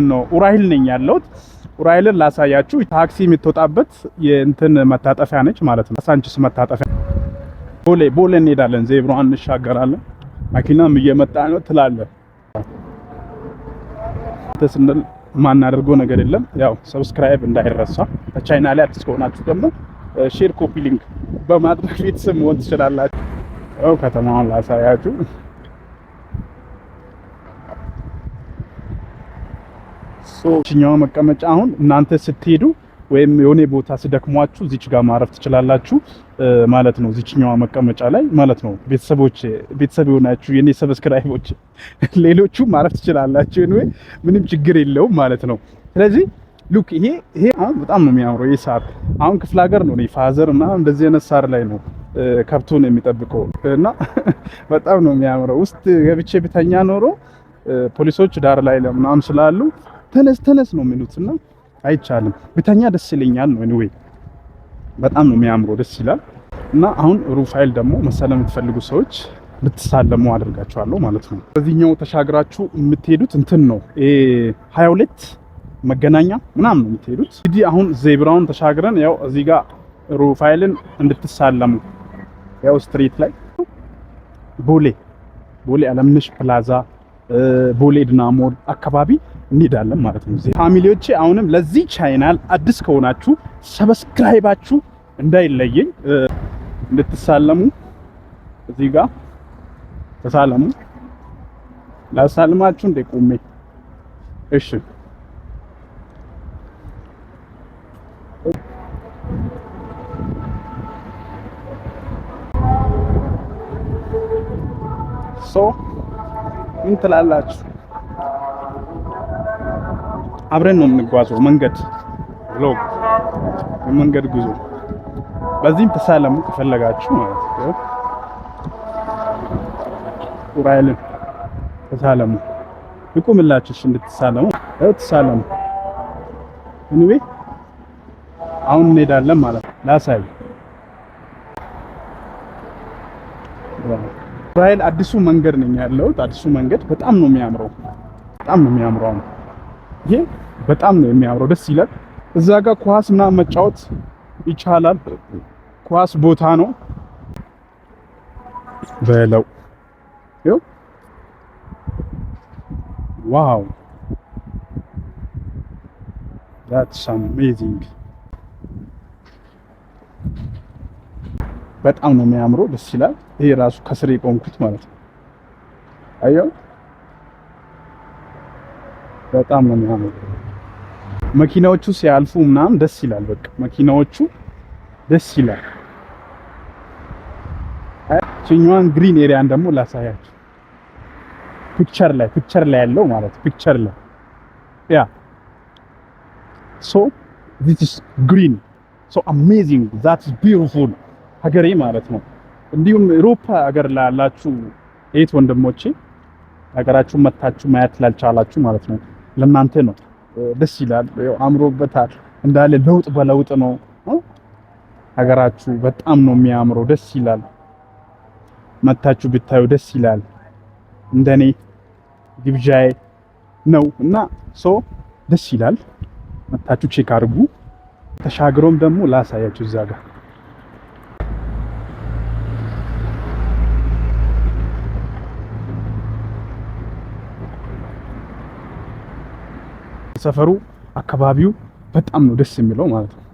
ነው ኡራኤል ነኝ ያለሁት። ኡራኤልን ላሳያችሁ። ታክሲ የምትወጣበት የእንትን መታጠፊያ ነች ማለት ነው። ሳንቺስ መታጠፊያ ቦሌ እንሄዳለን። ዜብራን እንሻገራለን። መኪናም እየመጣ ነው ትላለ። ተስንል ማናደርገው ነገር የለም። ያው ሰብስክራይብ እንዳይረሳ። በቻናሌ ላይ አዲስ ከሆናችሁ ደግሞ ሼር፣ ኮፒ ሊንክ በማድረግ ቤተሰብ መሆን ትችላላችሁ። ያው ከተማውን ላሳያችሁ። ሶችኛው መቀመጫ አሁን እናንተ ስትሄዱ ወይም የሆነ ቦታ ሲደክሟችሁ እዚች ጋር ማረፍ ትችላላችሁ ማለት ነው። እዚችኛው መቀመጫ ላይ ማለት ነው። ቤተሰብ የሆናችሁ የኔ ሰብስክራይቦች ሌሎቹ ማረፍ ትችላላችሁ። ምንም ችግር የለውም ማለት ነው። ስለዚህ ሉክ ይሄ አሁን በጣም ነው የሚያምረው። ይሄ ሳር አሁን ክፍለ ሀገር ነው። ፋዘር እና እንደዚህ አይነት ሳር ላይ ነው ከብቱን የሚጠብቀው እና በጣም ነው የሚያምረው። ውስጥ ገብቼ ብተኛ ኖሮ ፖሊሶች ዳር ላይ ለምናም ስላሉ ተነስ ነው የሚሉትና አይቻልም። ብተኛ ደስ ይለኛል ነው anyway በጣም ነው የሚያምረው፣ ደስ ይላል። እና አሁን ሩፋኤል ደግሞ መሰለም የምትፈልጉ ሰዎች ልትሳለሙ አድርጋችኋለሁ ማለት ነው። በዚህኛው ተሻግራችሁ የምትሄዱት እንትን ነው 22 መገናኛ ምናምን ነው የምትሄዱት። እንግዲህ አሁን ዜብራውን ተሻግረን ያው እዚህ ጋር ሩፋኤልን እንድትሳለሙ ያው ስትሪት ላይ ቦሌ አለምነሽ ፕላዛ ቦሌ ድናሞል አካባቢ እንሄዳለን ማለት ነው። ፋሚሊዎቼ አሁንም ለዚህ ቻናል አዲስ ከሆናችሁ ሰብስክራይባችሁ እንዳይለየኝ እንድትሳለሙ እዚህ ጋር ተሳለሙ። ላሳልማችሁ እንደ ቆሜ እሺ። ምን ትላላችሁ? አብረን ነው የምንጓዘው። መንገድ ጉዞ በዚህም ተሳለሙ ከፈለጋችሁ ማለት ነው። ኡራኤልን ተሳለሙ ይቁምላችሁ እንድትሳለሙ ተሳለሙ። anyway አሁን እንሄዳለን ማለት ነው። ላሳይ ኡራኤል አዲሱ መንገድ ነኝ ያለሁት። አዲሱ መንገድ በጣም ነው የሚያምረው። ይሄ በጣም ነው የሚያምረው፣ ደስ ይላል። እዛ ጋር ኳስ ምናምን መጫወት ይቻላል። ኳስ ቦታ ነው በለው። ዋው that's amazing። በጣም ነው የሚያምረው፣ ደስ ይላል። ይሄ ራሱ ከስር የቆምኩት ማለት ነው። አየው በጣም ነው የሚያምረው። መኪናዎቹ ሲያልፉ ምናምን ደስ ይላል። በቃ መኪናዎቹ ደስ ይላል። እኛን ግሪን ኤሪያን ደግሞ ላሳያችሁ። ፒክቸር ላይ ያለው ማለት ፒክቸር ላይ ያ so this is green so amazing that is beautiful ሀገሬ ማለት ነው። እንዲሁም አውሮፓ ሀገር ላይ ያላችሁ እህት ወንድሞቼ ሀገራችሁን መታችሁ ማየት ላልቻላችሁ ማለት ነው ለእናንተ ነው። ደስ ይላል። ያው አምሮበታል እንዳለ ለውጥ በለውጥ ነው ሀገራችሁ። በጣም ነው የሚያምረው፣ ደስ ይላል። መታችሁ ብታዩ ደስ ይላል። እንደኔ ግብዣዬ ነው እና ደስ ይላል። መታችሁ ቼክ አድርጉ። ተሻግሮም ደግሞ ላሳያችሁ እዛ ጋር ሰፈሩ አካባቢው በጣም ነው ደስ የሚለው ማለት ነው።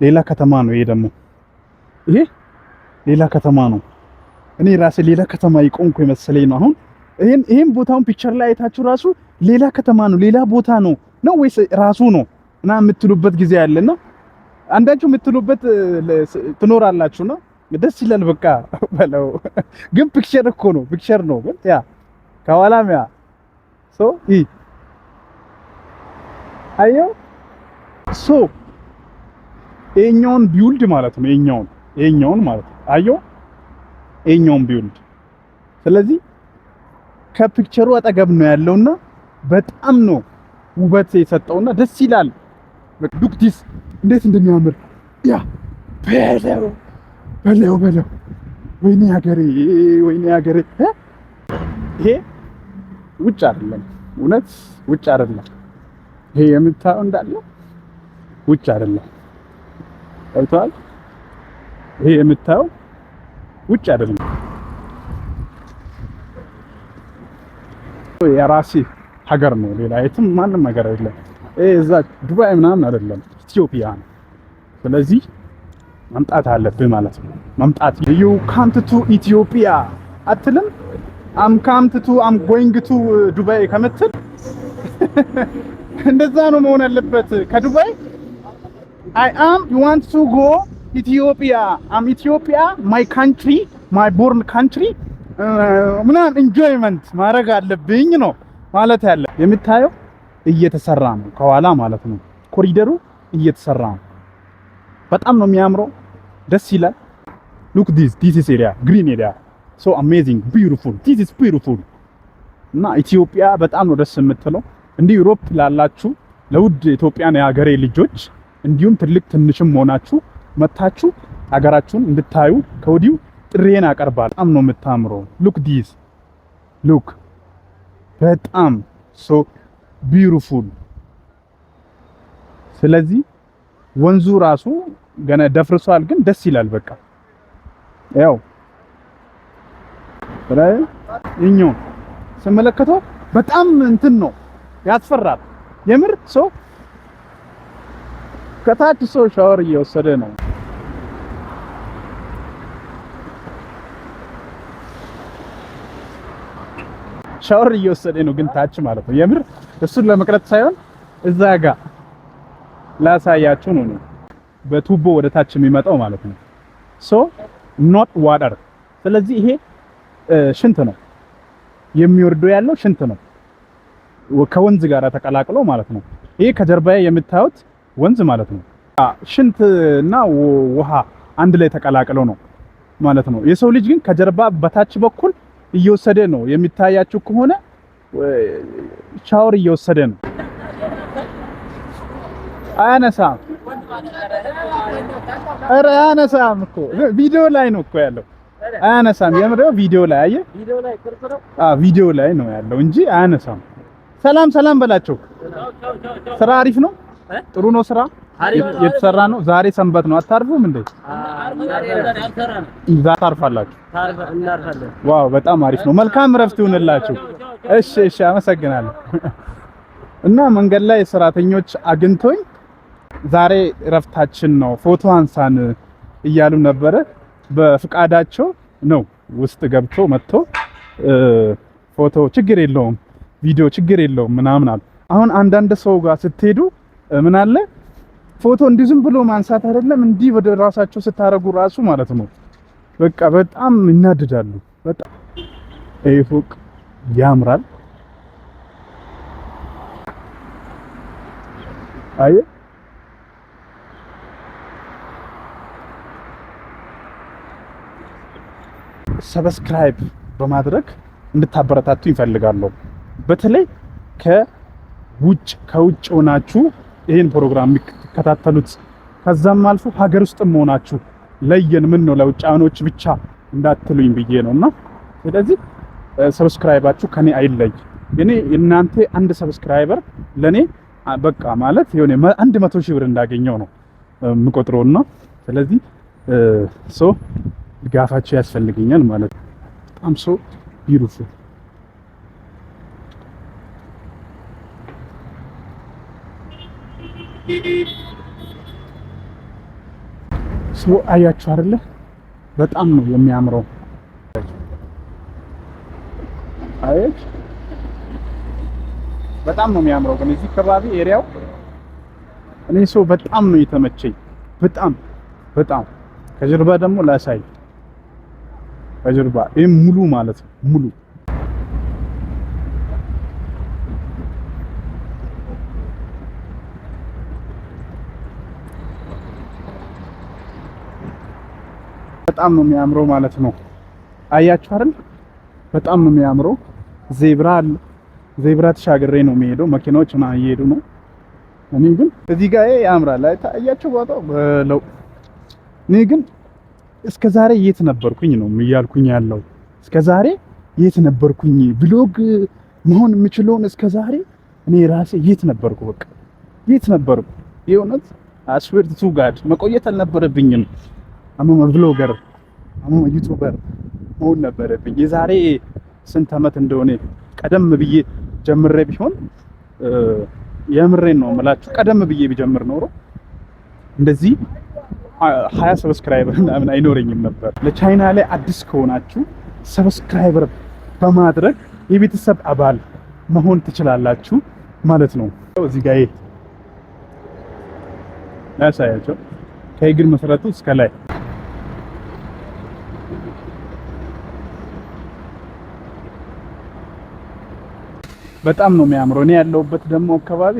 ሌላ ከተማ ነው ይሄ ደግሞ ሌላ ከተማ ነው። እኔ ራሴ ሌላ ከተማ ይቆምኩ የመሰለኝ ነው። አሁን ይሄን ቦታውን ፒክቸር ላይ አይታችሁ ራሱ ሌላ ከተማ ነው ሌላ ቦታ ነው ወይስ ራሱ ነው እና የምትሉበት ጊዜ አለና አንዳችሁ የምትሉበት ትኖራላችሁና ደስ ይላል። በቃ በለው ግን ፒክቸር እኮ ነው ፒክቸር ነው ግን ያ ከኋላም ያ አየው ይሄኛውን ቢውልድ ማለት ነው። ይሄኛውን ማለት ነው አየው ይሄኛውን ቢውልድ። ስለዚህ ከፒክቸሩ አጠገብ ነው ያለውና በጣም ነው ውበት የሰጠውና ደስ ይላል። ሉክ ዲስ እንዴት እንደሚያምር ያ በለው ወይኔ ሀገሬ ይሄ ውጭ አይደለም፣ እውነት ውጭ አይደለም። ይሄ የምታየው እንዳለ ውጭ አይደለም። አይተዋል። ይሄ የምታየው ውጭ አይደለም። የራሴ ሀገር ነው። ሌላ የትም ማንም ሀገር አይደለም። እዛ ዱባይ ምናምን አይደለም፣ ኢትዮጵያ ነው። ስለዚህ መምጣት አለብህ ማለት ነው። መምጣት you come to Ethiopia አትልም? I'm going to ዱባይ ከምትል እንደዛ ነው መሆን ያለበት። ከዱባይ you want to go Ethiopia, I'm Ethiopia, my country, my born country ምናምን ኢንጆይመንት ማድረግ አለብኝ ነው ማለት ያለ። የምታየው እየተሰራ ነው ከኋላ ማለት ነው። ኮሪደሩ እየተሰራ ነው። በጣም ነው የሚያምረው፣ ደስ ይላል። look this is area, green area, so amazing, beautiful, this is beautiful። እና ኢትዮጵያ በጣም ነው ደስ የምትለው። እንዲህ ዩሮፕ ላላችሁ ለውድ ኢትዮጵያን የሀገሬ ልጆች እንዲሁም ትልቅ ትንሽም ሆናችሁ መታችሁ ሀገራችሁን እንድታዩ ከወዲሁ ጥሬን አቀርባለሁ። በጣም ነው የምታምረው። look በጣም so beautiful። ስለዚህ ወንዙ ራሱ ገና ደፍርሷል፣ ግን ደስ ይላል። በቃ ያው እኛው ስመለከተው በጣም እንትን ነው ያስፈራል። የምር ሰው ከታች ሰው ሻወር እየወሰደ ነው። ሻወር እየወሰደ ነው፣ ግን ታች ማለት ነው። የምር እሱን ለመቅረጥ ሳይሆን እዛ ጋር ላሳያችሁ ነው። በቱቦ ወደ ታች የሚመጣው ማለት ነው። ሶ ኖት ዋተር። ስለዚህ ይሄ ሽንት ነው የሚወርደው፣ ያለው ሽንት ነው ከወንዝ ጋር ተቀላቅሎ ማለት ነው። ይሄ ከጀርባዬ የምታዩት ወንዝ ማለት ነው። ሽንት እና ውሃ አንድ ላይ ተቀላቅለው ነው ማለት ነው። የሰው ልጅ ግን ከጀርባ በታች በኩል እየወሰደ ነው። የሚታያችሁ ከሆነ ሻወር እየወሰደ ነው። አያነሳም። ኧረ አያነሳም እኮ ቪዲዮ ላይ ነው እኮ ያለው። አያነሳም። የምሬው ቪዲዮ ላይ አየህ፣ ቪዲዮ ላይ ነው ያለው እንጂ አያነሳም። ሰላም በላቸው። ስራ አሪፍ ነው፣ ጥሩ ነው። ስራ የተሰራ ነው። ዛሬ ሰንበት ነው። አታርፉም እንዴ? እዛ ታርፋላችሁ? ዋው በጣም አሪፍ ነው። መልካም እረፍት ይሁንላችሁ። እሺ አመሰግናለሁ። እና መንገድ ላይ ሰራተኞች አግኝቶኝ ዛሬ እረፍታችን ነው ፎቶ አንሳን እያሉ ነበረ። በፍቃዳቸው ነው ውስጥ ገብቶ መጥቶ ፎቶ ችግር የለውም ቪዲዮ ችግር የለውም ምናምን አሉ። አሁን አንዳንድ ሰው ጋር ስትሄዱ ምን አለ ፎቶ እንዲህ ዝም ብሎ ማንሳት አይደለም፣ እንዲህ ወደ ራሳቸው ስታረጉ ራሱ ማለት ነው በቃ በጣም ይናደዳሉ። በጣም ይሄ ፎቅ ያምራል። አየ ሰብስክራይብ በማድረግ እንድታበረታቱ ይፈልጋለሁ። በተለይ ከውጭ ሆናችሁ ይሄን ፕሮግራም የሚከታተሉት ከዛም አልፎ ሀገር ውስጥም ሆናችሁ ለየን ምን ነው ለውጫኖች ብቻ እንዳትሉኝ ብዬ ነውና፣ ስለዚህ ሰብስክራይባችሁ ከኔ አይለይ። እኔ እናንተ አንድ ሰብስክራይበር ለኔ በቃ ማለት የሆነ 100,000 ብር እንዳገኘው ነው የምቆጥረውና፣ ስለዚህ ድጋፋችሁ ያስፈልገኛል ማለት ነው። በጣም ቢዩቲፉል አያችሁ አይደለ? በጣም ነው የሚያምረው። አየች በጣም ነው የሚያምረው። ግን እዚህ አካባቢ ኤሪያው እኔ በጣም ነው የተመቸኝ። በጣም ከጀርባ ደግሞ ላሳይ። ከጀርባ ይሄ ሙሉ ማለት ነው ሙሉ በጣም ነው የሚያምረው ማለት ነው። አያችሁ አይደል? በጣም ነው የሚያምረው። ዜብራ አለ። ዜብራ ተሻግሬ ነው የሚሄደው። መኪናዎች እና እየሄዱ ነው። እኔ ግን እዚህ ጋር ያምራል። አያችሁ ቦታው በለው። እኔ ግን እስከዛሬ የት ነበርኩኝ ነው እያልኩኝ ያለው። እስከዛሬ የት ነበርኩኝ? ብሎግ መሆን የምችለውን እስከዛሬ እኔ ራሴ የት ነበርኩ? በቃ የት ነበርኩ? የእውነት አስዌር ቱ ጋድ መቆየት አልነበረብኝም። አማማ ብሎገር አማማ ዩቲዩበር መሆን ነበረብኝ። የዛሬ ስንት ዓመት እንደሆነ ቀደም ብዬ ጀምሬ ቢሆን የምሬን ነው የምላችሁ። ቀደም ብዬ ቢጀምር ኖሮ እንደዚህ 20 ሰብስክራይበር ምናምን አይኖረኝም ነበር። ለቻይና ላይ አዲስ ከሆናችሁ ሰብስክራይበር በማድረግ የቤተሰብ አባል መሆን ትችላላችሁ ማለት ነው። እዚህ ጋር ያሳያቸው ከእግር መሰረቱ እስከ ላይ በጣም ነው የሚያምረው። እኔ ያለሁበት ደግሞ አካባቢ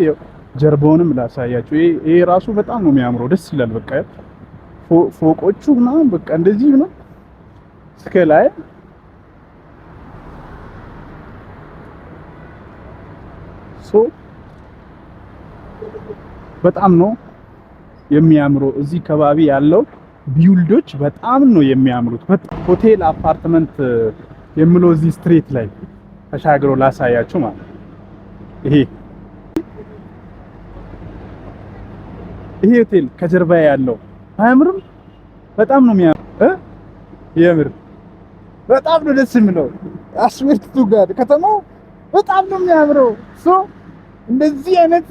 ጀርባውንም ላሳያችሁ። ይሄ ራሱ በጣም ነው የሚያምረው፣ ደስ ይላል። በቃ ፎቆቹ ምናምን በቃ እንደዚህ ነው እስከ ላይ በጣም ነው የሚያምረው። እዚህ ከባቢ ያለው ቢልዶች በጣም ነው የሚያምሩት። ሆቴል አፓርትመንት የምለው እዚህ ስትሬት ላይ ተሻግሮ ላሳያችሁ ማለት ይሄ ሆቴል ከጀርባ ያለው አያምርም? በጣም ነው የሚያምር። የምር በጣም ነው ደስ የሚለው። አስዌርቱ ጋር ከተማው በጣም ነው የሚያምረው። እንደዚህ አይነት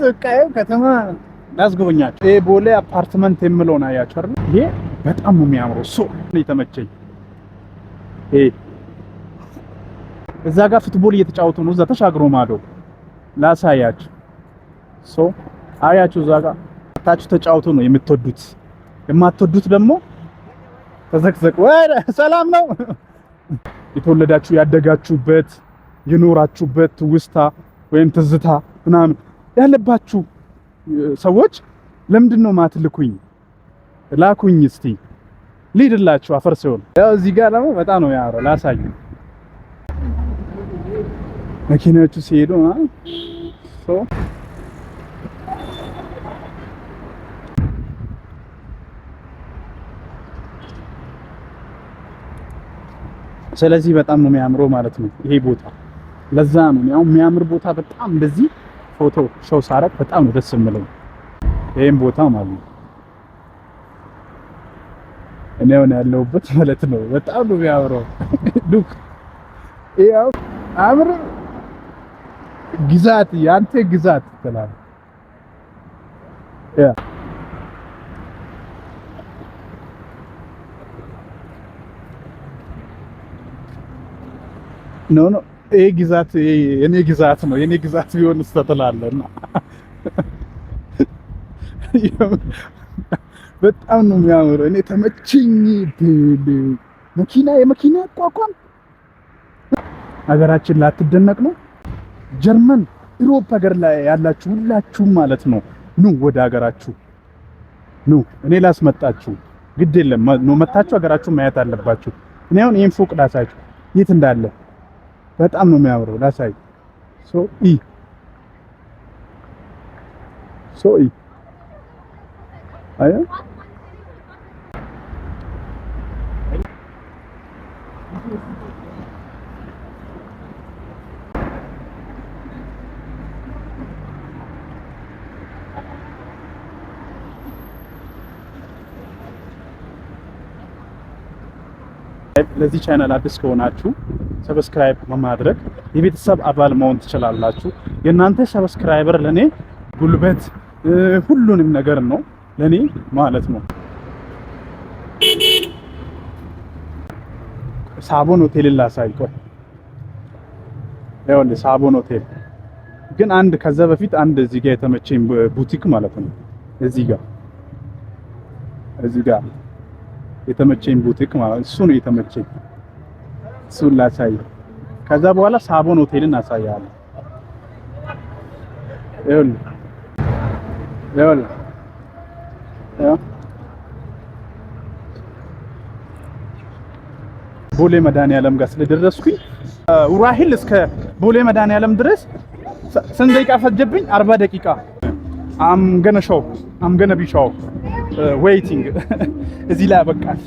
ከተማ ላስጎበኛችሁ። ይሄ ቦሌ አፓርትመንት የምለው ነው አያችሁ አይደል? ይሄ በጣም ነው የሚያምረው። ነው የተመቸኝ። እዛ ጋር ፉትቦል እየተጫወቱ ነው። እዛ ተሻግሮ ማዶ ላሳያችሁ። አያችሁ እዛ ጋር ታች ተጫወቱ ነው የምትወዱት። የማትወዱት ደግሞ ተዘቅዘቅ ወደ ሰላም ነው። የተወለዳችሁ ያደጋችሁበት የኖራችሁበት ውስታ ወይም ትዝታ ምናምን ያለባችሁ ሰዎች ለምንድን ነው ማትልኩኝ? ላኩኝ እስቲ ልሂድላችሁ። አፈር ሲሆን ያው እዚህ ጋር ደግሞ በጣም ነው ያምረው። ላሳዩ መኪናዎቹ ሲሄዱ ስለዚህ በጣም ነው የሚያምረው ማለት ነው ይሄ ቦታ። ለዛ ነው ያው የሚያምር ቦታ በጣም እንደዚህ ፎቶ ሾው ሳረግ በጣም ነው ደስ የሚለው ይሄን ቦታ ማለት ነው። እኔ ሆነ ያለሁበት ማለት ነው። በጣም ነው የሚያምረው። ዱክ ያው አምር ግዛት ያንተ ግዛት ትላለህ። ያ ኖ ይሄ ግዛት የኔ ግዛት ነው። የኔ ግዛት ቢሆን ስተተላለና በጣም ነው የሚያምረው። እኔ ተመቸኝ። የመኪና አቋቋም ሀገራችን ላትደነቅ ነው። ጀርመን ኢሮፕ ሀገር ላይ ያላችሁ ሁላችሁም ማለት ነው ኑ ወደ ሀገራችሁ ኑ። እኔ ላስመጣችሁ ግድ የለም ነው መታችሁ ሀገራችሁ ማየት አለባችሁ። እኔ አሁን ይሄን ፎቅ ላሳችሁ የት እንዳለ በጣም ነው የሚያምረው። ላሳይ አያ ለዚህ ቻናል አዲስ ከሆናችሁ ሰብስክራይብ በማድረግ የቤተሰብ አባል መሆን ትችላላችሁ። የእናንተ ሰብስክራይበር ለኔ ጉልበት ሁሉንም ነገር ነው ለኔ ማለት ነው። ሳቦን ሆቴል ላሳይ። ቆይ ያው ሳቦን ሆቴል ግን አንድ ከዛ በፊት አንድ እዚህ ጋር የተመቸኝ ቡቲክ ማለት ነው። እዚህ ጋር የተመቸኝ ቡቲክ ማለት እሱ ነው የተመቸኝ። እሱን ላሳይ። ከዛ በኋላ ሳቦን ሆቴልን አሳያለሁ። ይኸውልህ ቦሌ መድኃኒዓለም ጋር ስለደረስኩኝ ኡራሂል እስከ ቦሌ መድኃኒዓለም ድረስ ስንት ደቂቃ ፈጀብኝ? 40 ደቂቃ። አም ገነ ቢ ሾው ዌይቲንግ እዚህ ላይ አበቃት።